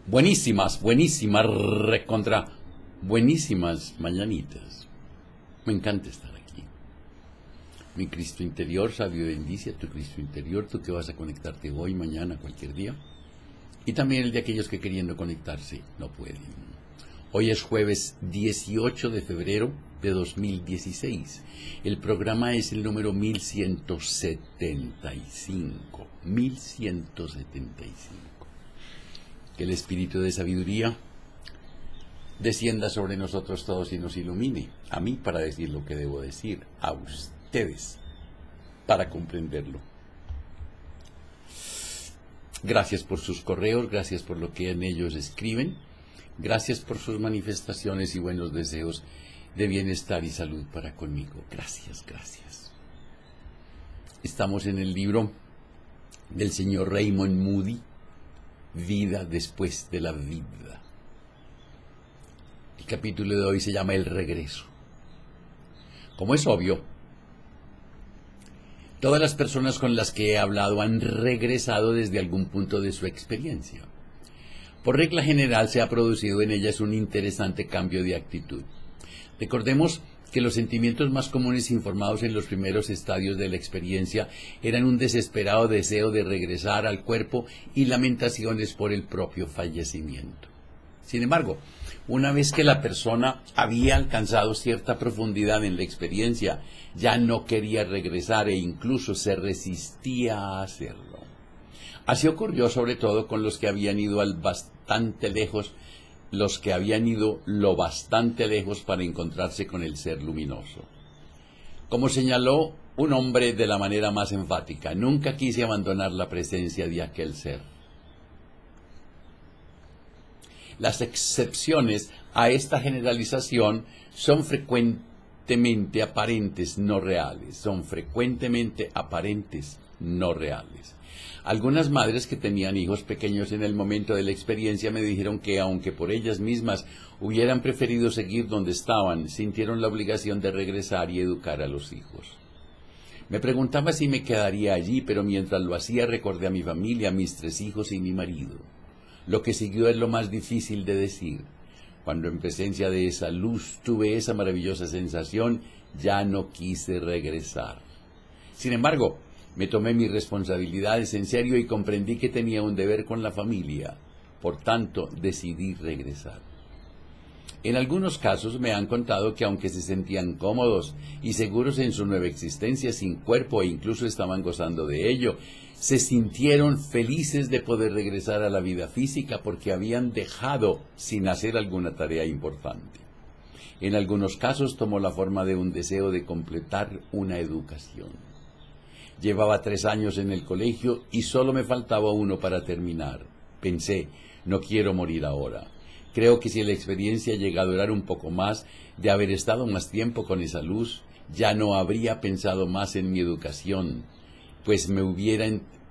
Buenísimas, buenísimas, recontra, buenísimas mañanitas. Me encanta estar aquí. Mi Cristo interior, sabio, bendice a tu Cristo interior, tú que vas a conectarte hoy, mañana, cualquier día. Y también el de aquellos que queriendo conectarse no pueden. Hoy es jueves 18 de febrero de 2016. El programa es el número 1175. 1175. Que el espíritu de sabiduría descienda sobre nosotros todos y nos ilumine. A mí para decir lo que debo decir, a ustedes para comprenderlo. Gracias por sus correos, gracias por lo que en ellos escriben, gracias por sus manifestaciones y buenos deseos de bienestar y salud para conmigo. Gracias, gracias. Estamos en el libro del señor Raymond Moody, Vida después de la vida. El capítulo de hoy se llama El regreso. Como es obvio, todas las personas con las que he hablado han regresado desde algún punto de su experiencia. Por regla general se ha producido en ellas un interesante cambio de actitud. Recordemos que los sentimientos más comunes informados en los primeros estadios de la experiencia eran un desesperado deseo de regresar al cuerpo y lamentaciones por el propio fallecimiento. Sin embargo, una vez que la persona había alcanzado cierta profundidad en la experiencia, ya no quería regresar e incluso se resistía a hacerlo. Así ocurrió sobre todo con los que habían ido bastante lejos lo bastante lejos para encontrarse con el ser luminoso. Como señaló un hombre de la manera más enfática, nunca quise abandonar la presencia de aquel ser. Las excepciones a esta generalización son frecuentemente aparentes, no reales. Son frecuentemente aparentes, no reales. Algunas madres que tenían hijos pequeños en el momento de la experiencia me dijeron que, aunque por ellas mismas hubieran preferido seguir donde estaban, sintieron la obligación de regresar y educar a los hijos. Me preguntaba si me quedaría allí, pero mientras lo hacía recordé a mi familia, a mis 3 hijos y mi marido. Lo que siguió es lo más difícil de decir. Cuando en presencia de esa luz tuve esa maravillosa sensación, ya no quise regresar. Sin embargo, me tomé mis responsabilidades en serio y comprendí que tenía un deber con la familia. Por tanto, decidí regresar. En algunos casos me han contado que aunque se sentían cómodos y seguros en su nueva existencia sin cuerpo e incluso estaban gozando de ello, se sintieron felices de poder regresar a la vida física porque habían dejado sin hacer alguna tarea importante. En algunos casos tomó la forma de un deseo de completar una educación. Llevaba 3 años en el colegio y solo me faltaba 1 para terminar. Pensé, no quiero morir ahora. Creo que si la experiencia llega a durar un poco más, de haber estado más tiempo con esa luz, ya no habría pensado más en mi educación, pues me hubiera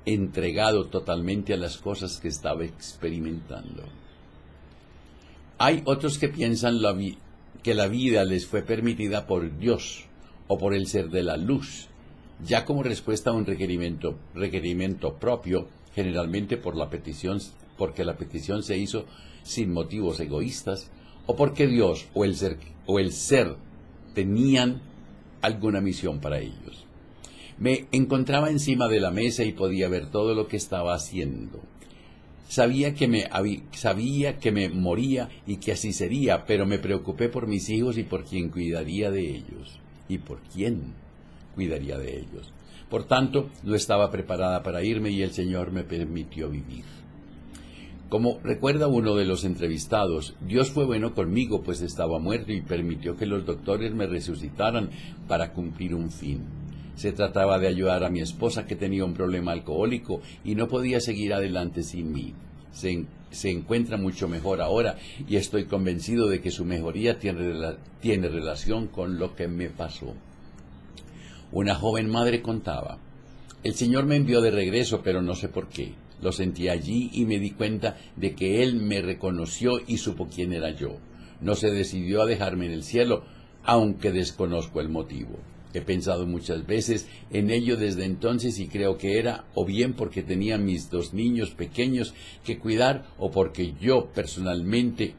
entregado totalmente a las cosas que estaba experimentando. Hay otros que piensan que la vida les fue permitida por Dios o por el ser de la luz, ya como respuesta a un requerimiento propio, generalmente porque la petición se hizo sin motivos egoístas, o porque Dios o el ser tenían alguna misión para ellos. Me encontraba encima de la mesa y podía ver todo lo que estaba haciendo. Sabía que me moría y que así sería, pero me preocupé por mis hijos y por quién cuidaría de ellos. ¿Y por quién cuidaría de ellos? Por tanto, no estaba preparada para irme y el Señor me permitió vivir. Como recuerda uno de los entrevistados, Dios fue bueno conmigo, pues estaba muerto y permitió que los doctores me resucitaran para cumplir un fin. Se trataba de ayudar a mi esposa que tenía un problema alcohólico y no podía seguir adelante sin mí. Se encuentra mucho mejor ahora y estoy convencido de que su mejoría tiene relación con lo que me pasó. Una joven madre contaba, el Señor me envió de regreso, pero no sé por qué. Lo sentí allí y me di cuenta de que Él me reconoció y supo quién era yo. No se decidió a dejarme en el cielo, aunque desconozco el motivo. He pensado muchas veces en ello desde entonces y creo que era o bien porque tenía mis 2 niños pequeños que cuidar o porque yo personalmente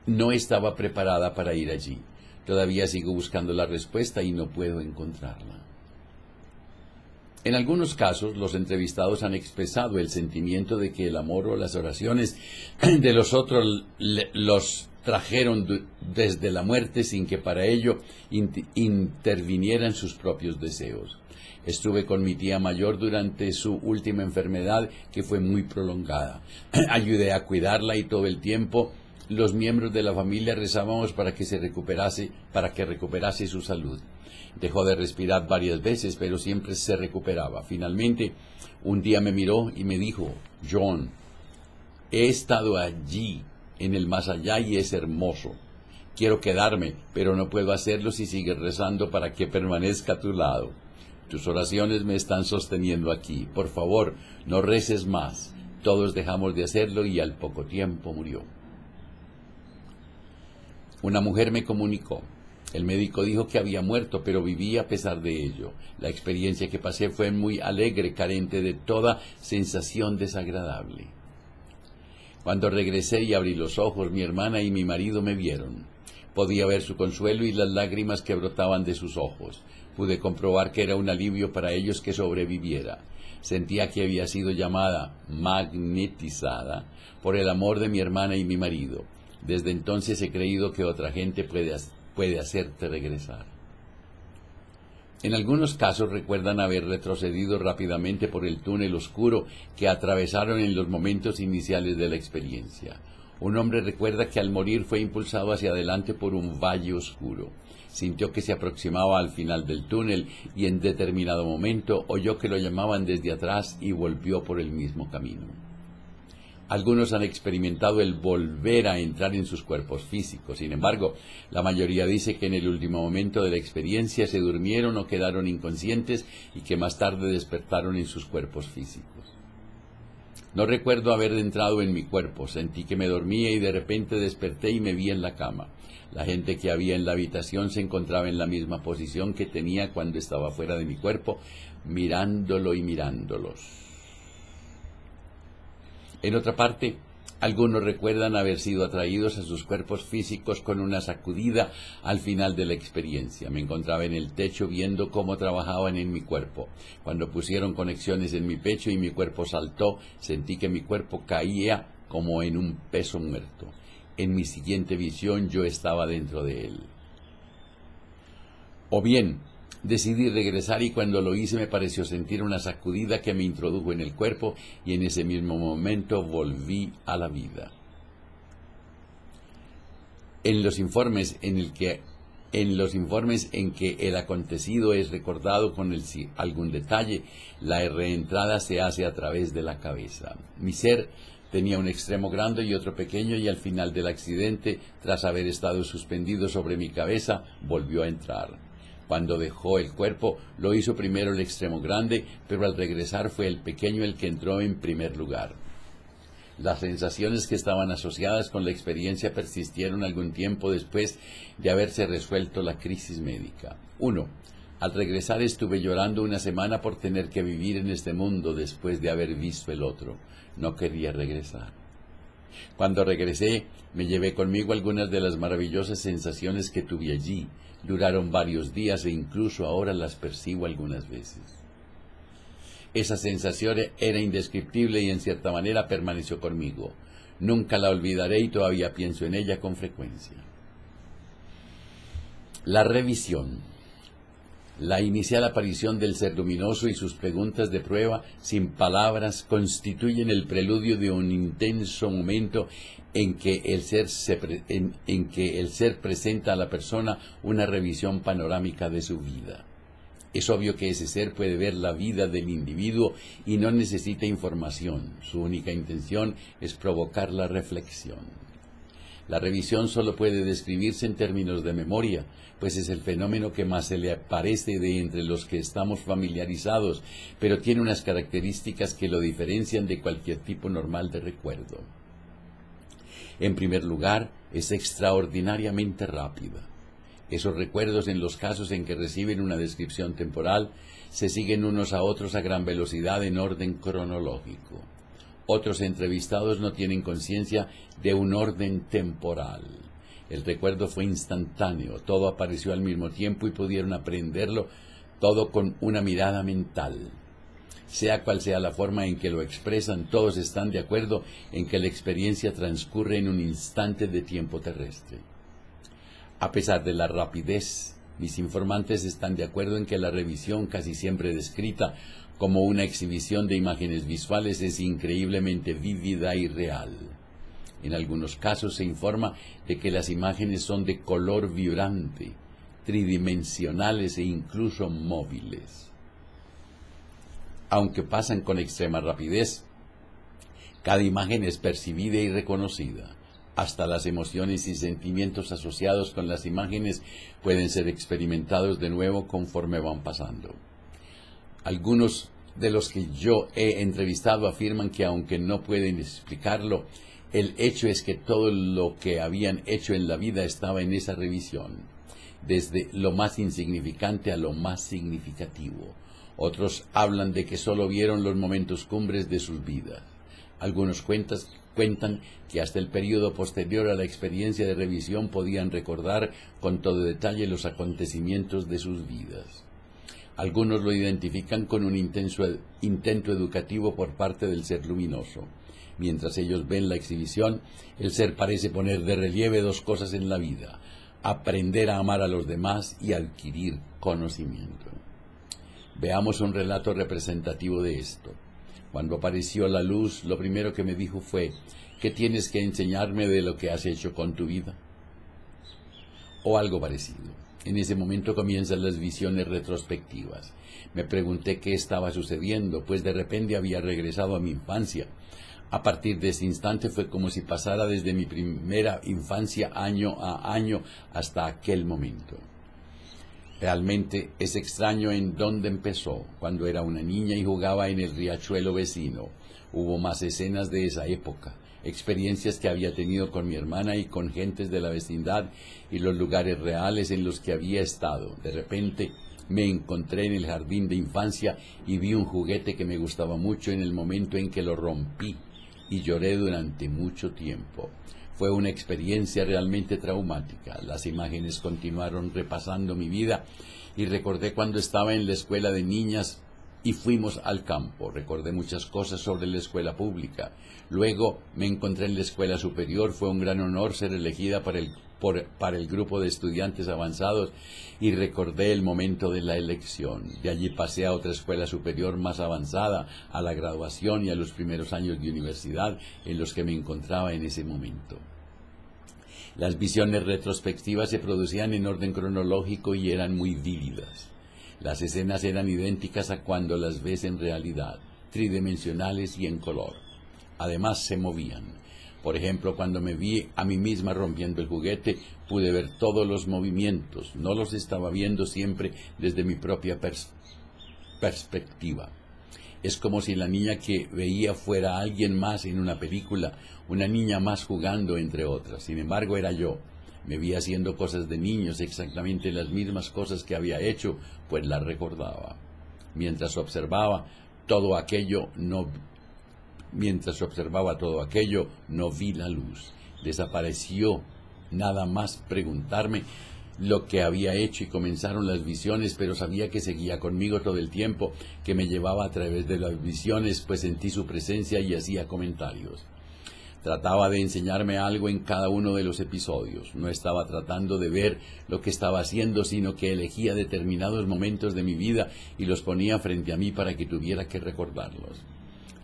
no estaba preparada para ir allí. Todavía sigo buscando la respuesta y no puedo encontrarla. En algunos casos, los entrevistados han expresado el sentimiento de que el amor o las oraciones de los otros los trajeron desde la muerte sin que para ello intervinieran sus propios deseos. Estuve con mi tía mayor durante su última enfermedad, que fue muy prolongada. Ayudé a cuidarla y todo el tiempo los miembros de la familia rezábamos para que recuperase su salud. Dejó de respirar varias veces, pero siempre se recuperaba. Finalmente, un día me miró y me dijo: John, he estado allí, en el más allá, y es hermoso. Quiero quedarme, pero no puedo hacerlo si sigues rezando para que permanezca a tu lado. Tus oraciones me están sosteniendo aquí. Por favor, no reces más. Todos dejamos de hacerlo y al poco tiempo murió. Una mujer me comunicó. El médico dijo que había muerto, pero vivía a pesar de ello. La experiencia que pasé fue muy alegre, carente de toda sensación desagradable. Cuando regresé y abrí los ojos, mi hermana y mi marido me vieron. Podía ver su consuelo y las lágrimas que brotaban de sus ojos. Pude comprobar que era un alivio para ellos que sobreviviera. Sentía que había sido llamada, magnetizada, por el amor de mi hermana y mi marido. Desde entonces he creído que otra gente puede hacerte regresar. En algunos casos recuerdan haber retrocedido rápidamente por el túnel oscuro que atravesaron en los momentos iniciales de la experiencia. Un hombre recuerda que al morir fue impulsado hacia adelante por un valle oscuro. Sintió que se aproximaba al final del túnel y en determinado momento oyó que lo llamaban desde atrás y volvió por el mismo camino. Algunos han experimentado el volver a entrar en sus cuerpos físicos. Sin embargo, la mayoría dice que en el último momento de la experiencia se durmieron o quedaron inconscientes y que más tarde despertaron en sus cuerpos físicos. No recuerdo haber entrado en mi cuerpo. Sentí que me dormía y de repente desperté y me vi en la cama. La gente que había en la habitación se encontraba en la misma posición que tenía cuando estaba fuera de mi cuerpo, mirándolo y mirándolos. En otra parte, algunos recuerdan haber sido atraídos a sus cuerpos físicos con una sacudida al final de la experiencia. Me encontraba en el techo viendo cómo trabajaban en mi cuerpo. Cuando pusieron conexiones en mi pecho y mi cuerpo saltó, sentí que mi cuerpo caía como en un peso muerto. En mi siguiente visión yo estaba dentro de él. O bien, decidí regresar y cuando lo hice me pareció sentir una sacudida que me introdujo en el cuerpo y en ese mismo momento volví a la vida. En los informes en que el acontecido es recordado con algún detalle, la reentrada se hace a través de la cabeza. Mi ser tenía un extremo grande y otro pequeño y al final del accidente, tras haber estado suspendido sobre mi cabeza, volvió a entrar. Cuando dejó el cuerpo, lo hizo primero el extremo grande, pero al regresar fue el pequeño el que entró en primer lugar. Las sensaciones que estaban asociadas con la experiencia persistieron algún tiempo después de haberse resuelto la crisis médica. 1. Al regresar estuve llorando una semana por tener que vivir en este mundo después de haber visto el otro. No quería regresar. Cuando regresé, me llevé conmigo algunas de las maravillosas sensaciones que tuve allí. Duraron varios días e incluso ahora las percibo algunas veces. Esa sensación era indescriptible y en cierta manera permaneció conmigo. Nunca la olvidaré y todavía pienso en ella con frecuencia. La revisión. La inicial aparición del ser luminoso y sus preguntas de prueba sin palabras constituyen el preludio de un intenso momento en que el ser presenta a la persona una revisión panorámica de su vida. Es obvio que ese ser puede ver la vida del individuo y no necesita información. Su única intención es provocar la reflexión. La revisión solo puede describirse en términos de memoria, pues es el fenómeno que más se le aparece de entre los que estamos familiarizados, pero tiene unas características que lo diferencian de cualquier tipo normal de recuerdo. En primer lugar, es extraordinariamente rápida. Esos recuerdos, en los casos en que reciben una descripción temporal, se siguen unos a otros a gran velocidad en orden cronológico. Otros entrevistados no tienen conciencia de un orden temporal. El recuerdo fue instantáneo, todo apareció al mismo tiempo y pudieron aprenderlo todo con una mirada mental. Sea cual sea la forma en que lo expresan, todos están de acuerdo en que la experiencia transcurre en un instante de tiempo terrestre. A pesar de la rapidez, mis informantes están de acuerdo en que la revisión, casi siempre descrita como una exhibición de imágenes visuales, es increíblemente vívida y real. En algunos casos se informa de que las imágenes son de color vibrante, tridimensionales e incluso móviles. Aunque pasan con extrema rapidez, cada imagen es percibida y reconocida. Hasta las emociones y sentimientos asociados con las imágenes pueden ser experimentados de nuevo conforme van pasando. Algunos de los que yo he entrevistado afirman que, aunque no pueden explicarlo, el hecho es que todo lo que habían hecho en la vida estaba en esa revisión, desde lo más insignificante a lo más significativo. Otros hablan de que solo vieron los momentos cumbres de sus vidas. Algunos cuentan que hasta el periodo posterior a la experiencia de revisión podían recordar con todo detalle los acontecimientos de sus vidas. Algunos lo identifican con un intenso intento educativo por parte del ser luminoso. Mientras ellos ven la exhibición, el ser parece poner de relieve dos cosas en la vida: aprender a amar a los demás y adquirir conocimiento. Veamos un relato representativo de esto. Cuando apareció la luz, lo primero que me dijo fue: ¿qué tienes que enseñarme de lo que has hecho con tu vida? O algo parecido. En ese momento comienzan las visiones retrospectivas. Me pregunté qué estaba sucediendo, pues de repente había regresado a mi infancia. A partir de ese instante fue como si pasara desde mi primera infancia año a año hasta aquel momento. Realmente es extraño en dónde empezó, cuando era una niña y jugaba en el riachuelo vecino. Hubo más escenas de esa época, experiencias que había tenido con mi hermana y con gentes de la vecindad y los lugares reales en los que había estado. De repente me encontré en el jardín de infancia y vi un juguete que me gustaba mucho en el momento en que lo rompí y lloré durante mucho tiempo. Fue una experiencia realmente traumática. Las imágenes continuaron repasando mi vida y recordé cuando estaba en la escuela de niñas y fuimos al campo. Recordé muchas cosas sobre la escuela pública. Luego me encontré en la escuela superior. Fue un gran honor ser elegida para el grupo de estudiantes avanzados y recordé el momento de la elección. De allí pasé a otra escuela superior más avanzada, a la graduación y a los primeros años de universidad en los que me encontraba en ese momento. Las visiones retrospectivas se producían en orden cronológico y eran muy vívidas. Las escenas eran idénticas a cuando las ves en realidad, tridimensionales y en color. Además se movían. Por ejemplo, cuando me vi a mí misma rompiendo el juguete, pude ver todos los movimientos. No los estaba viendo siempre desde mi propia perspectiva. Es como si la niña que veía fuera alguien más en una película, una niña más jugando entre otras. Sin embargo, era yo. Me vi haciendo cosas de niños, exactamente las mismas cosas que había hecho, pues las recordaba. Mientras observaba todo aquello, no vi la luz. Desapareció, nada más preguntarme lo que había hecho y comenzaron las visiones, pero sabía que seguía conmigo todo el tiempo, que me llevaba a través de las visiones, pues sentí su presencia y hacía comentarios. Trataba de enseñarme algo en cada uno de los episodios. No estaba tratando de ver lo que estaba haciendo, sino que elegía determinados momentos de mi vida y los ponía frente a mí para que tuviera que recordarlos.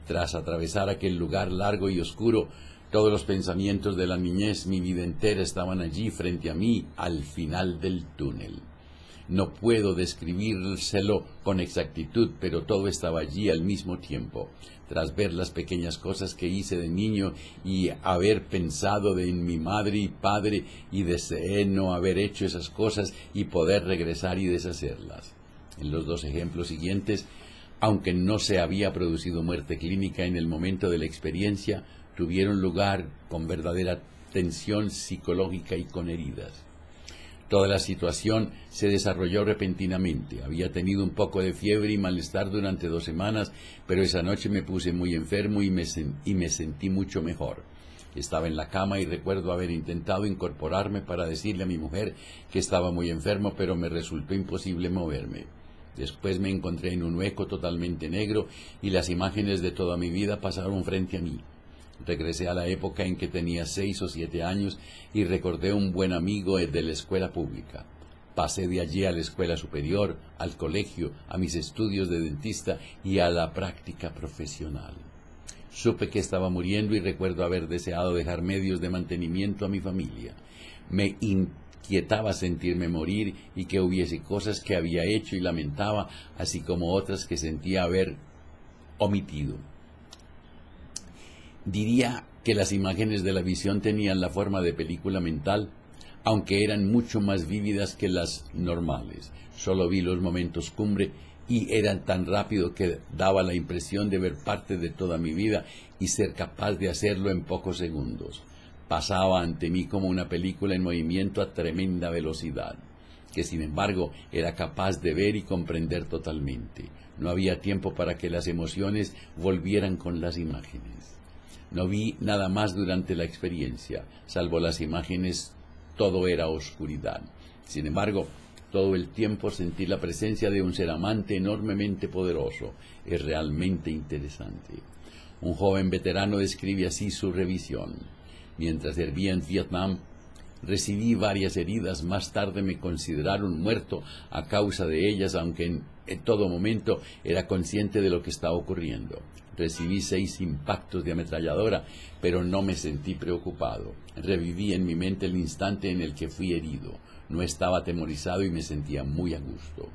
Tras atravesar aquel lugar largo y oscuro, todos los pensamientos de la niñez, mi vida entera, estaban allí frente a mí, al final del túnel. No puedo describírselo con exactitud, pero todo estaba allí al mismo tiempo. Tras ver las pequeñas cosas que hice de niño y haber pensado en mi madre y padre, y deseé no haber hecho esas cosas y poder regresar y deshacerlas. En los dos ejemplos siguientes, aunque no se había producido muerte clínica en el momento de la experiencia, tuvieron lugar con verdadera tensión psicológica y con heridas. Toda la situación se desarrolló repentinamente. Había tenido un poco de fiebre y malestar durante 2 semanas, pero esa noche me puse muy enfermo y me sentí mucho mejor. Estaba en la cama y recuerdo haber intentado incorporarme para decirle a mi mujer que estaba muy enfermo, pero me resultó imposible moverme. Después me encontré en un hueco totalmente negro y las imágenes de toda mi vida pasaron frente a mí. Regresé a la época en que tenía 6 o 7 años y recordé un buen amigo de la escuela pública. Pasé de allí a la escuela superior, al colegio, a mis estudios de dentista y a la práctica profesional. Supe que estaba muriendo y recuerdo haber deseado dejar medios de mantenimiento a mi familia. Me inquietaba sentirme morir y que hubiese cosas que había hecho y lamentaba, así como otras que sentía haber omitido. Diría que las imágenes de la visión tenían la forma de película mental, aunque eran mucho más vívidas que las normales. Solo vi los momentos cumbre y eran tan rápido que daba la impresión de ver parte de toda mi vida y ser capaz de hacerlo en pocos segundos. Pasaba ante mí como una película en movimiento a tremenda velocidad, que sin embargo era capaz de ver y comprender totalmente. No había tiempo para que las emociones volvieran con las imágenes. No vi nada más durante la experiencia, salvo las imágenes, todo era oscuridad. Sin embargo, todo el tiempo sentí la presencia de un ser amante enormemente poderoso. Es realmente interesante. Un joven veterano describe así su revisión. Mientras servía en Vietnam, recibí varias heridas. Más tarde me consideraron muerto a causa de ellas, aunque en todo momento era consciente de lo que estaba ocurriendo. Recibí 6 impactos de ametralladora, pero no me sentí preocupado. Reviví en mi mente el instante en el que fui herido. No estaba atemorizado y me sentía muy a gusto.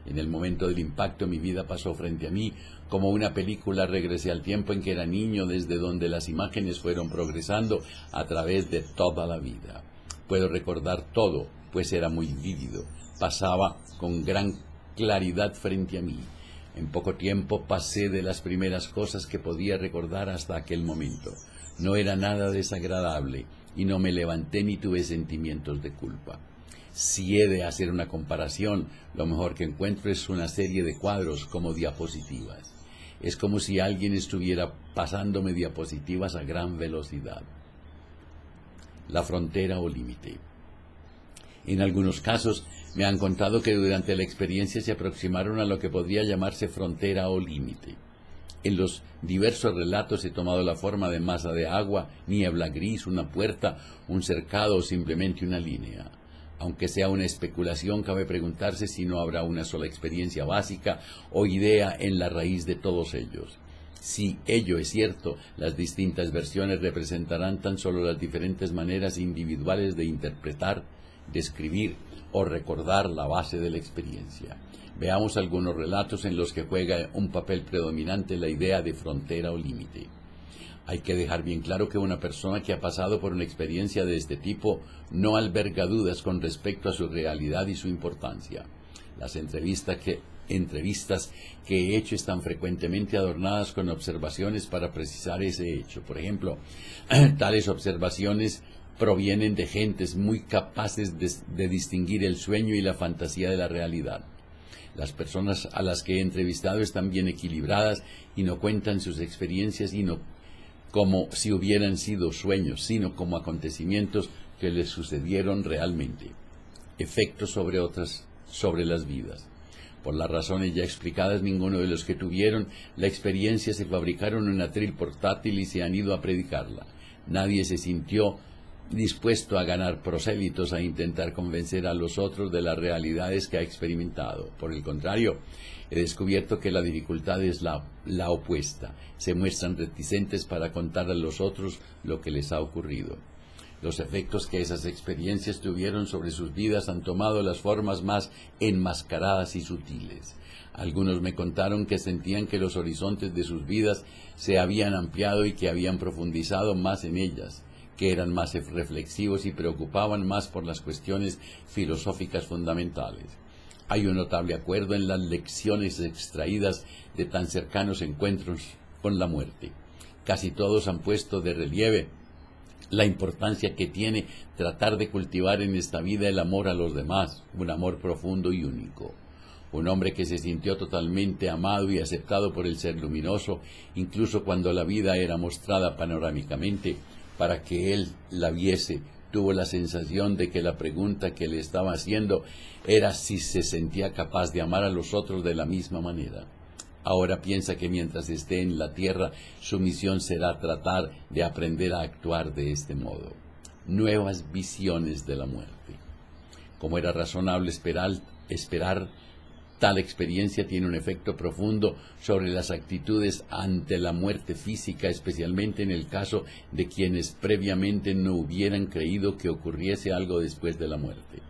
En el momento del impacto mi vida pasó frente a mí como una película. Regresé al tiempo en que era niño, desde donde las imágenes fueron progresando a través de toda la vida. Puedo recordar todo, pues era muy vívido. Pasaba con gran claridad frente a mí. En poco tiempo pasé de las primeras cosas que podía recordar hasta aquel momento. No era nada desagradable y no me levanté ni tuve sentimientos de culpa. Si he de hacer una comparación, lo mejor que encuentro es una serie de cuadros como diapositivas. Es como si alguien estuviera pasándome diapositivas a gran velocidad. La frontera o límite. En algunos casos me han contado que durante la experiencia se aproximaron a lo que podría llamarse frontera o límite. En los diversos relatos he tomado la forma de masa de agua, niebla gris, una puerta, un cercado o simplemente una línea. Aunque sea una especulación, cabe preguntarse si no habrá una sola experiencia básica o idea en la raíz de todos ellos. Si ello es cierto, las distintas versiones representarán tan solo las diferentes maneras individuales de interpretar, describir o recordar la base de la experiencia. Veamos algunos relatos en los que juega un papel predominante la idea de frontera o límite. Hay que dejar bien claro que una persona que ha pasado por una experiencia de este tipo no alberga dudas con respecto a su realidad y su importancia. Las entrevistas que he hecho están frecuentemente adornadas con observaciones para precisar ese hecho. Por ejemplo, tales observaciones provienen de gentes muy capaces de distinguir el sueño y la fantasía de la realidad. Las personas a las que he entrevistado están bien equilibradas y no cuentan sus experiencias como si hubieran sido sueños, sino como acontecimientos que les sucedieron realmente. Efectos sobre las vidas. Por las razones ya explicadas, ninguno de los que tuvieron la experiencia se fabricaron un atril portátil y se han ido a predicarla. Nadie se sintió dispuesto a ganar prosélitos, a intentar convencer a los otros de las realidades que ha experimentado. Por el contrario, he descubierto que la dificultad es la opuesta. Se muestran reticentes para contar a los otros lo que les ha ocurrido. Los efectos que esas experiencias tuvieron sobre sus vidas han tomado las formas más enmascaradas y sutiles. Algunos me contaron que sentían que los horizontes de sus vidas se habían ampliado y que habían profundizado más en ellas, que eran más reflexivos y preocupaban más por las cuestiones filosóficas fundamentales. Hay un notable acuerdo en las lecciones extraídas de tan cercanos encuentros con la muerte. Casi todos han puesto de relieve la importancia que tiene tratar de cultivar en esta vida el amor a los demás, un amor profundo y único. Un hombre que se sintió totalmente amado y aceptado por el ser luminoso, incluso cuando la vida era mostrada panorámicamente para que él la viese, tuvo la sensación de que la pregunta que le estaba haciendo era si se sentía capaz de amar a los otros de la misma manera. Ahora piensa que mientras esté en la tierra, su misión será tratar de aprender a actuar de este modo. Nuevas visiones de la muerte. Como era razonable esperar, tal experiencia tiene un efecto profundo sobre las actitudes ante la muerte física, especialmente en el caso de quienes previamente no hubieran creído que ocurriese algo después de la muerte.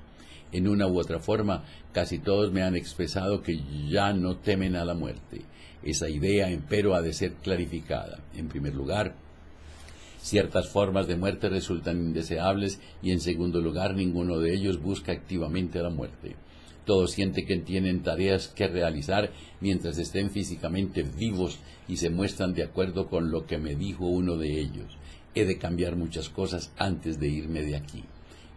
En una u otra forma, casi todos me han expresado que ya no temen a la muerte. Esa idea, empero, ha de ser clarificada. En primer lugar, ciertas formas de muerte resultan indeseables y, en segundo lugar, ninguno de ellos busca activamente la muerte. Todos sienten que tienen tareas que realizar mientras estén físicamente vivos y se muestran de acuerdo con lo que me dijo uno de ellos. He de cambiar muchas cosas antes de irme de aquí.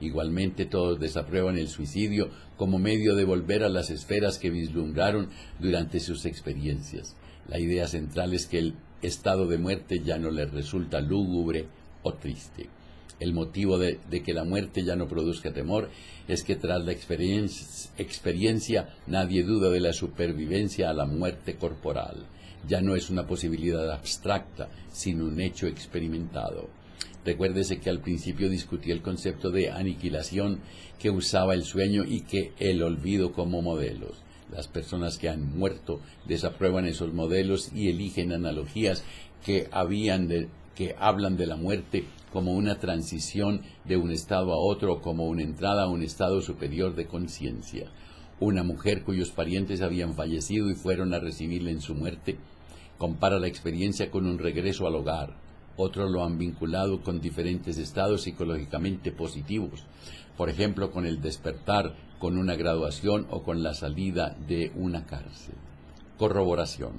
Igualmente todos desaprueban el suicidio como medio de volver a las esferas que vislumbraron durante sus experiencias. La idea central es que el estado de muerte ya no les resulta lúgubre o triste. El motivo de que la muerte ya no produzca temor es que tras la experiencia nadie duda de la supervivencia a la muerte corporal. Ya no es una posibilidad abstracta, sino un hecho experimentado. Recuérdese que al principio discutí el concepto de aniquilación que usaba el sueño y que el olvido como modelos. Las personas que han muerto desaprueban esos modelos y eligen analogías que hablan de la muerte como una transición de un estado a otro, como una entrada a un estado superior de conciencia. Una mujer cuyos parientes habían fallecido y fueron a recibirle en su muerte compara la experiencia con un regreso al hogar. Otros lo han vinculado con diferentes estados psicológicamente positivos, por ejemplo, con el despertar, con una graduación o con la salida de una cárcel. Corroboración.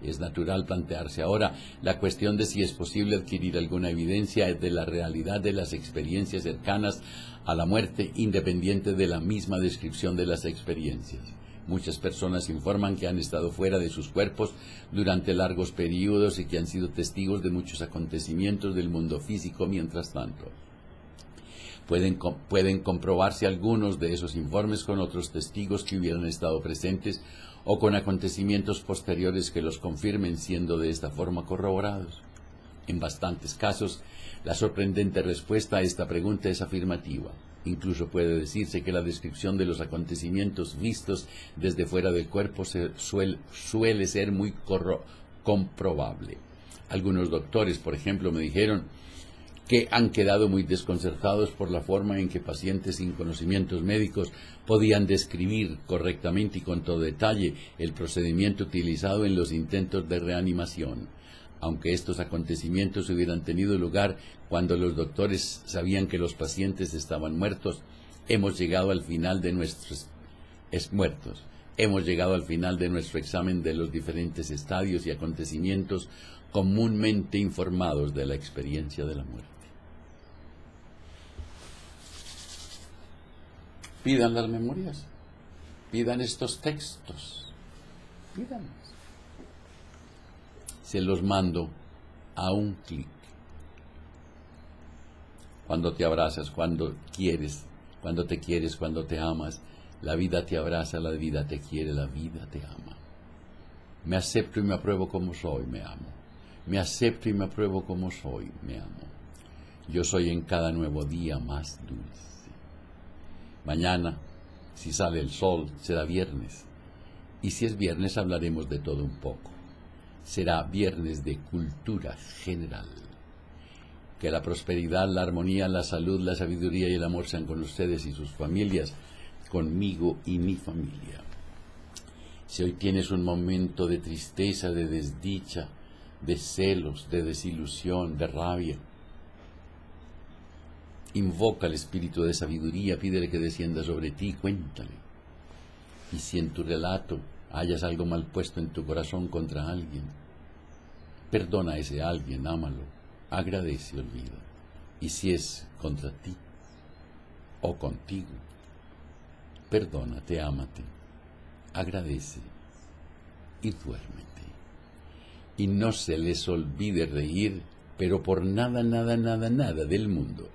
Es natural plantearse ahora la cuestión de si es posible adquirir alguna evidencia de la realidad de las experiencias cercanas a la muerte, independiente de la misma descripción de las experiencias. Muchas personas informan que han estado fuera de sus cuerpos durante largos periodos y que han sido testigos de muchos acontecimientos del mundo físico mientras tanto. Pueden comprobarse algunos de esos informes con otros testigos que hubieran estado presentes o con acontecimientos posteriores que los confirmen, siendo de esta forma corroborados. En bastantes casos, la sorprendente respuesta a esta pregunta es afirmativa. Incluso puede decirse que la descripción de los acontecimientos vistos desde fuera del cuerpo suele ser muy comprobable. Algunos doctores, por ejemplo, me dijeron que han quedado muy desconcertados por la forma en que pacientes sin conocimientos médicos podían describir correctamente y con todo detalle el procedimiento utilizado en los intentos de reanimación. Aunque estos acontecimientos hubieran tenido lugar cuando los doctores sabían que los pacientes estaban muertos, hemos llegado al final de nuestro examen de los diferentes estadios y acontecimientos comúnmente informados de la experiencia de la muerte. Pidan las memorias, pidan estos textos, pídanlos. Se los mando a un clic. Cuando te abrazas, cuando te quieres, cuando te amas, la vida te abraza, la vida te quiere, la vida te ama. Me acepto y me apruebo como soy, me amo. Me acepto y me apruebo como soy, me amo. Yo soy en cada nuevo día más dulce. Mañana, si sale el sol, será viernes. Y si es viernes, hablaremos de todo un poco. Será viernes de cultura general. Que la prosperidad, la armonía, la salud, la sabiduría y el amor sean con ustedes y sus familias, conmigo y mi familia. Si hoy tienes un momento de tristeza, de desdicha, de celos, de desilusión, de rabia, invoca al espíritu de sabiduría, pídele que descienda sobre ti, cuéntale. Y si en tu relato hayas algo mal puesto en tu corazón contra alguien, perdona a ese alguien, ámalo, agradece, olvida. Y si es contra ti o contigo, perdónate, ámate, agradece y duérmete. Y no se les olvide reír, pero por nada, nada, nada, nada del mundo.